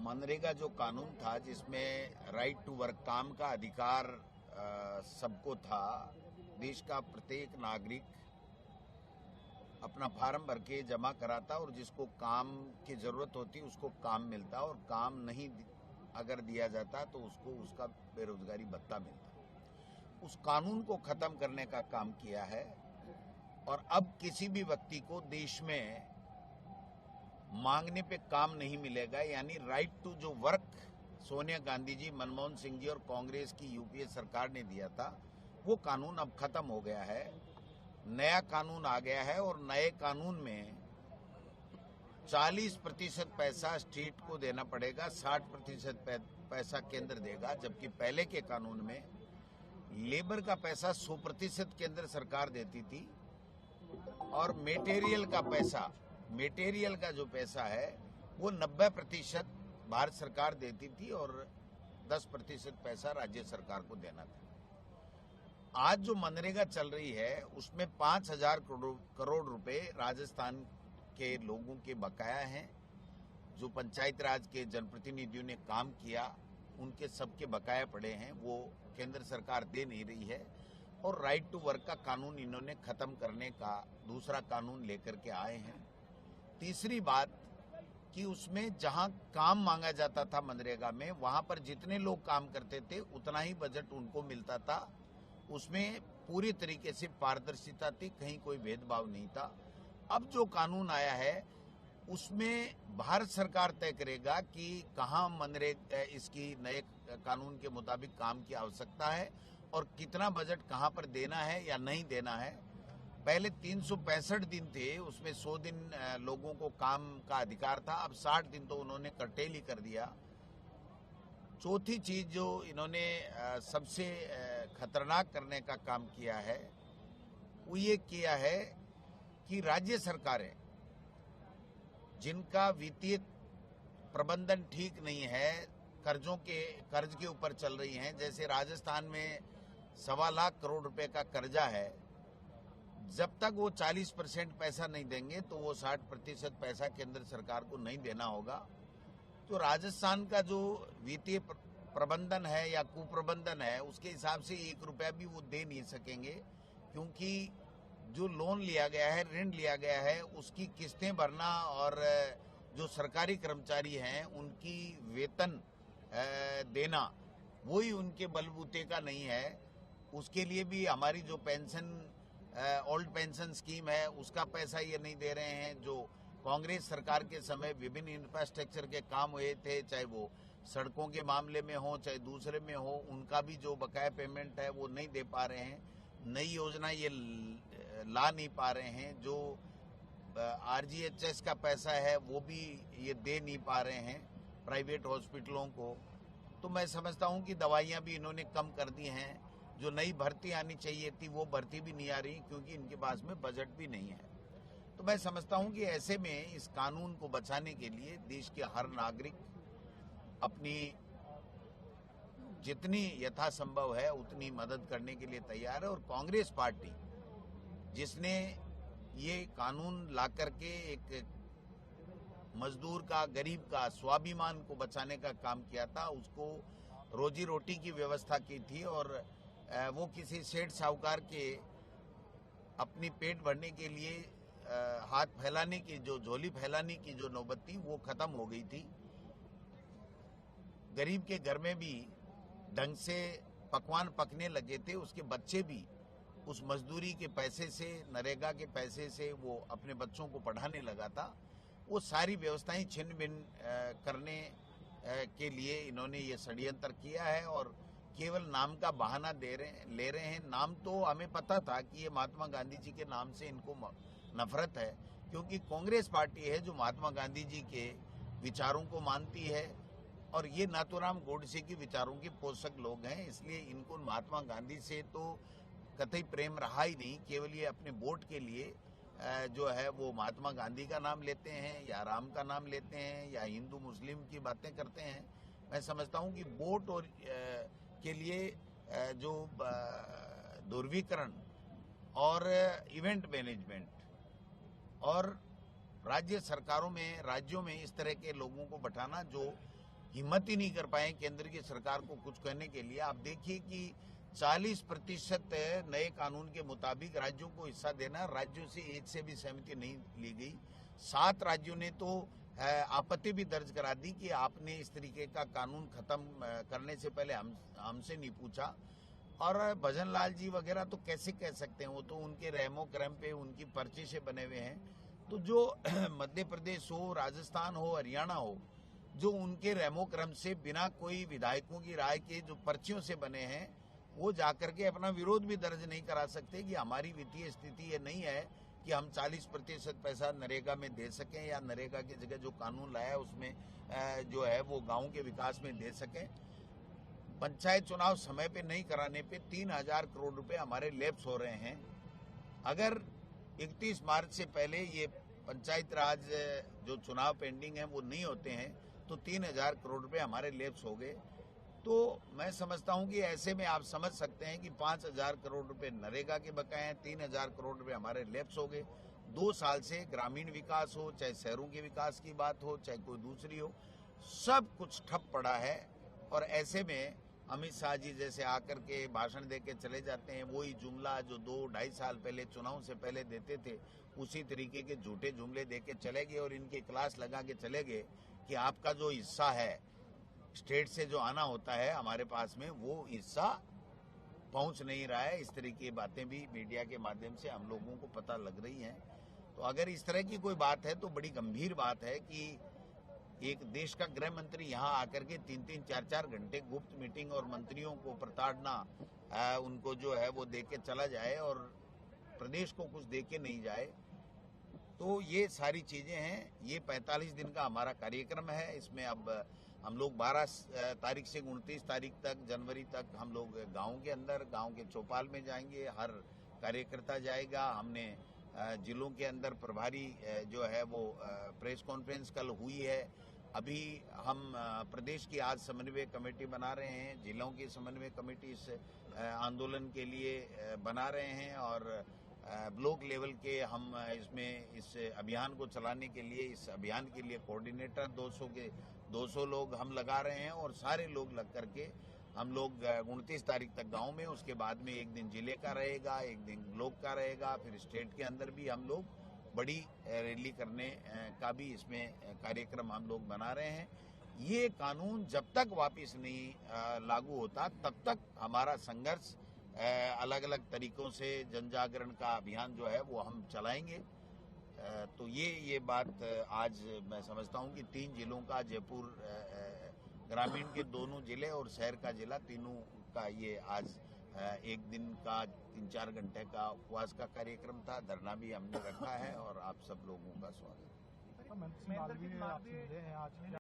मनरेगा जो कानून था जिसमें राइट टू वर्क काम का अधिकार सबको था। देश का प्रत्येक नागरिक अपना फार्म भर के जमा कराता और जिसको काम की जरूरत होती उसको काम मिलता और काम नहीं अगर दिया जाता तो उसको उसका बेरोजगारी भत्ता मिलता। उस कानून को खत्म करने का काम किया है और अब किसी भी व्यक्ति को देश में मांगने पे काम नहीं मिलेगा, यानी राइट टू जो वर्क सोनिया गांधी जी, मनमोहन सिंह जी और कांग्रेस की यूपीए सरकार ने दिया था वो कानून अब खत्म हो गया है। नया कानून आ गया है और नए कानून में 40% पैसा स्टेट को देना पड़ेगा, 60% पैसा केंद्र देगा, जबकि पहले के कानून में लेबर का पैसा 100% केंद्र सरकार देती थी और मेटेरियल का जो पैसा है वो 90% भारत सरकार देती थी और 10% पैसा राज्य सरकार को देना था। आज जो मनरेगा चल रही है उसमें 5,000 करोड़ रुपए राजस्थान के लोगों के बकाया हैं। जो पंचायत राज के जनप्रतिनिधियों ने काम किया उनके सबके बकाया पड़े हैं, वो केंद्र सरकार दे नहीं रही है। और राइट टू वर्क का कानून इन्होंने खत्म करने का दूसरा कानून लेकर के आए हैं। तीसरी बात कि उसमें जहां काम मांगा जाता था मनरेगा में, वहां पर जितने लोग काम करते थे उतना ही बजट उनको मिलता था। उसमें पूरी तरीके से पारदर्शिता थी, कहीं कोई भेदभाव नहीं था। अब जो कानून आया है उसमें भारत सरकार तय करेगा कि कहां मनरेगा इसकी नए कानून के मुताबिक काम की आवश्यकता है और कितना बजट कहां पर देना है या नहीं देना है। पहले 365 दिन थे, उसमें 100 दिन लोगों को काम का अधिकार था, अब 60 दिन तो उन्होंने कर्टेल ही कर दिया। चौथी चीज जो इन्होंने सबसे खतरनाक करने का काम किया है वो ये किया है कि राज्य सरकारें जिनका वित्तीय प्रबंधन ठीक नहीं है, कर्ज के ऊपर चल रही हैं, जैसे राजस्थान में 1.25 लाख करोड़ रुपए का कर्जा है, जब तक वो 40% पैसा नहीं देंगे तो वो 60% पैसा केंद्र सरकार को नहीं देना होगा। तो राजस्थान का जो वित्तीय प्रबंधन है या कुप्रबंधन है उसके हिसाब से 1 रुपया भी वो दे नहीं सकेंगे, क्योंकि जो लोन लिया गया है, ऋण लिया गया है, उसकी किस्तें भरना और जो सरकारी कर्मचारी हैं उनकी वेतन देना वही उनके बलबूते का नहीं है। उसके लिए भी हमारी जो पेंशन ओल्ड पेंशन स्कीम है उसका पैसा ये नहीं दे रहे हैं। जो कांग्रेस सरकार के समय विभिन्न इंफ्रास्ट्रक्चर के काम हुए थे, चाहे वो सड़कों के मामले में हो चाहे दूसरे में हो, उनका भी जो बकाया पेमेंट है वो नहीं दे पा रहे हैं। नई योजना ये ला नहीं पा रहे हैं। जो आरजीएचएस का पैसा है वो भी ये दे नहीं पा रहे हैं प्राइवेट हॉस्पिटलों को। तो मैं समझता हूं कि दवाइयां भी इन्होंने कम कर दी हैं। जो नई भर्ती आनी चाहिए थी वो भर्ती भी नहीं आ रही, क्योंकि इनके पास में बजट भी नहीं है। तो मैं समझता हूं कि ऐसे में इस कानून को बचाने के लिए देश के हर नागरिक अपनी जितनी यथासंभव है उतनी मदद करने के लिए तैयार है। और कांग्रेस पार्टी जिसने ये कानून ला करके एक मजदूर का, गरीब का स्वाभिमान को बचाने का काम किया था, उसको रोजी रोटी की व्यवस्था की थी और वो किसी सेठ साहूकार के अपनी पेट भरने के लिए हाथ फैलाने की, जो झोली फैलाने की जो नौबत थी वो खत्म हो गई थी। गरीब के घर में भी ढंग से पकवान पकने लगे थे, उसके बच्चे भी उस मजदूरी के पैसे से, नरेगा के पैसे से वो अपने बच्चों को पढ़ाने लगा था। वो सारी व्यवस्थाएं छिन्न भिन्न करने के लिए इन्होंने ये षड्यंत्र किया है और केवल नाम का बहाना ले रहे हैं। नाम तो हमें पता था कि ये महात्मा गांधी जी के नाम से इनको नफरत है, क्योंकि कांग्रेस पार्टी है जो महात्मा गांधी जी के विचारों को मानती है और ये नाथूराम गोडसे के विचारों के पोषक लोग हैं। इसलिए इनको महात्मा गांधी से तो कतई प्रेम रहा ही नहीं। केवल ये अपने वोट के लिए जो है वो महात्मा गांधी का नाम लेते हैं या राम का नाम लेते हैं या हिंदू मुस्लिम की बातें करते हैं। मैं समझता हूं कि वोट और के लिए जो ध्रुवीकरण और इवेंट मैनेजमेंट और राज्य सरकारों में, राज्यों में इस तरह के लोगों को बैठाना जो हिम्मत ही नहीं कर पाए केंद्र की सरकार को कुछ कहने के लिए। आप देखिए कि 40% नए कानून के मुताबिक राज्यों को हिस्सा देना, राज्यों से एक से भी सहमति नहीं ली गई। 7 राज्यों ने तो आपत्ति भी दर्ज करा दी कि आपने इस तरीके का कानून खत्म करने से पहले हमसे नहीं पूछा। और भजन लाल जी वगैरह तो कैसे कह सकते हैं, वो तो उनके रहमो करम पे उनकी पर्ची से बने हुए हैं। तो जो मध्य प्रदेश हो, राजस्थान हो, हरियाणा हो, जो उनके रहमो क्रम से बिना कोई विधायकों की राय के जो पर्चियों से बने हैं, वो जाकर के अपना विरोध भी दर्ज नहीं करा सकते कि हमारी वित्तीय स्थिति ये नहीं है कि हम 40% पैसा नरेगा में दे सकें या नरेगा की जगह जो कानून लाया उसमें जो है वो गांव के विकास में दे सकें। पंचायत चुनाव समय पे नहीं कराने पे 3000 करोड़ रुपए हमारे लैप्स हो रहे हैं। अगर 31 मार्च से पहले ये पंचायत राज जो चुनाव पेंडिंग है वो नहीं होते हैं तो 3000 करोड़ रुपए हमारे लैप्स हो गए। तो मैं समझता हूं कि ऐसे में आप समझ सकते हैं कि 5000 करोड़ रुपए नरेगा के बकाए हैं, 3000 करोड़ रुपए हमारे लैप्स हो गए। 2 साल से ग्रामीण विकास हो, चाहे शहरों के विकास की बात हो, चाहे कोई दूसरी हो, सब कुछ ठप पड़ा है। और ऐसे में अमित शाह जी जैसे आकर के भाषण दे के चले जाते हैं, वही जुमला जो 2-2.5 साल पहले चुनाव से पहले देते थे, उसी तरीके के झूठे जुमले दे के चले गए और इनके क्लास लगा के चले गए कि आपका जो हिस्सा है स्टेट से जो आना होता है हमारे पास में, वो हिस्सा पहुंच नहीं रहा है। इस तरह की बातें भी मीडिया के माध्यम से हम लोगों को पता लग रही हैं। तो अगर इस तरह की कोई बात है तो बड़ी गंभीर बात है कि एक देश का गृह मंत्री यहाँ आकर के 3-3, 4-4 घंटे गुप्त मीटिंग और मंत्रियों को प्रताड़ना, उनको जो है वो दे के चला जाए और प्रदेश को कुछ दे के नहीं जाए। तो ये सारी चीजें हैं। ये 45 दिन का हमारा कार्यक्रम है। इसमें अब हम लोग 12 तारीख से 29 तारीख तक, जनवरी तक हम लोग गाँव के अंदर, गाँव के चौपाल में जाएंगे, हर कार्यकर्ता जाएगा। हमने जिलों के अंदर प्रभारी जो है वो प्रेस कॉन्फ्रेंस कल हुई है। अभी हम प्रदेश की आज समन्वय कमेटी बना रहे हैं, जिलों की समन्वय कमेटी इस आंदोलन के लिए बना रहे हैं और ब्लॉक लेवल के हम इसमें इस अभियान को चलाने के लिए, इस अभियान के लिए कोऑर्डिनेटर 200 लोग हम लगा रहे हैं और सारे लोग लग करके हम लोग 29 तारीख तक गांव में, उसके बाद में एक दिन जिले का रहेगा, एक दिन ब्लॉक का रहेगा, फिर स्टेट के अंदर भी हम लोग बड़ी रैली करने का भी इसमें कार्यक्रम हम लोग बना रहे हैं। ये कानून जब तक वापस नहीं लागू होता तब तक हमारा संघर्ष अलग अलग तरीकों से जन जागरण का अभियान जो है वो हम चलाएंगे। तो ये बात आज मैं समझता हूँ कि 3 जिलों का, जयपुर ग्रामीण के दोनों जिले और शहर का जिला, तीनों का ये आज एक दिन का 3-4 घंटे का उपवास का कार्यक्रम था। धरना भी हमने रखा है और आप सब लोगों का स्वागत है।